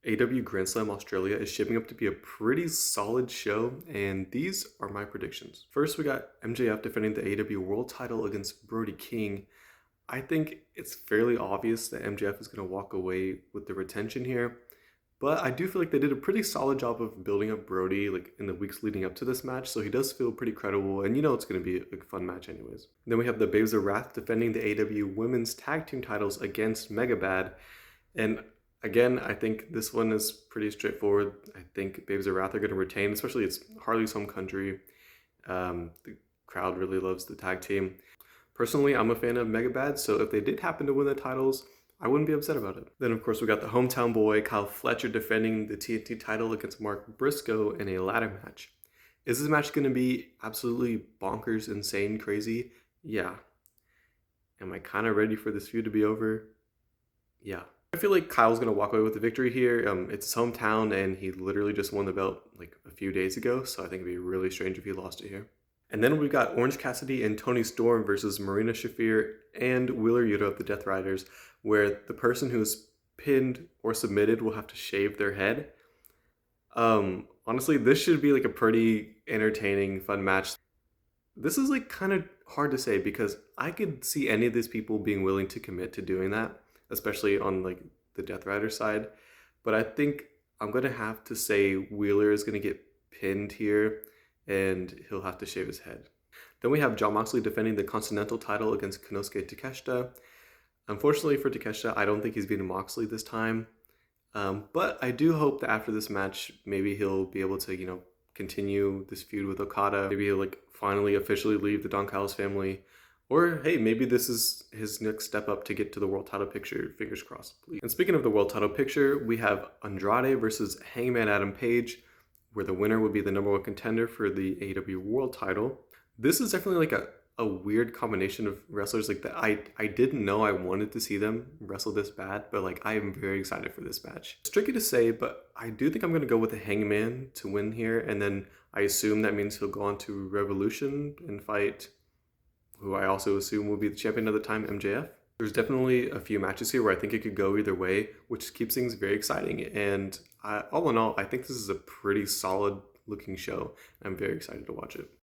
AEW Grand Slam Australia is shaping up to be a pretty solid show, and these are my predictions. First, we got MJF defending the AEW World title against Brody King. I think it's fairly obvious that MJF is going to walk away with the retention here, but I do feel like they did a pretty solid job of building up Brody like in the weeks leading up to this match, so he does feel pretty credible, and it's going to be a fun match anyways. Then we have the Babes of Wrath defending the AEW Women's Tag Team titles against Megabad, and again, I think this one is pretty straightforward. I think Babes of Wrath are going to retain, especially it's Harley's home country. The crowd really loves the tag team. Personally, I'm a fan of Megabad, so if they did happen to win the titles, I wouldn't be upset about it. Then, of course, we got the hometown boy, Kyle Fletcher, defending the TNT title against Mark Briscoe in a ladder match. Is this match going to be absolutely bonkers, insane, crazy? Yeah. Am I kind of ready for this feud to be over? Yeah. I feel like Kyle's going to walk away with the victory here. It's his hometown, and he literally just won the belt like a few days ago, so I think it'd be really strange if he lost it here. And then we've got Orange Cassidy and Tony Storm versus Marina Shafir and Wheeler Yuta of the Death Riders, where the person who's pinned or submitted will have to shave their head. Honestly, this should be like a pretty entertaining, fun match. This is like kind of hard to say because I could see any of these people being willing to commit to doing that, especially on like the Death Rider side. But I think I'm going to have to say Wheeler is going to get pinned here and he'll have to shave his head. Then we have Jon Moxley defending the Continental title against Konosuke Takeshita. Unfortunately for Takeshita, I don't think he's beating Moxley this time. But I do hope that after this match, maybe he'll be able to, continue this feud with Okada. Maybe he'll finally officially leave the Don Callis family. Or hey, maybe this is his next step up to get to the world title picture. Fingers crossed, please. And speaking of the world title picture, we have Andrade versus Hangman Adam Page, where the winner would be the number one contender for the AEW world title. This is definitely like a weird combination of wrestlers like that. I didn't know I wanted to see them wrestle this bad, but I am very excited for this match. It's tricky to say, but I do think I'm going to go with the Hangman to win here, and then I assume that means he'll go on to Revolution and fight who I also assume will be the champion of the time, MJF. There's definitely a few matches here where I think it could go either way, which keeps things very exciting. And all in all, I think this is a pretty solid looking show. I'm very excited to watch it.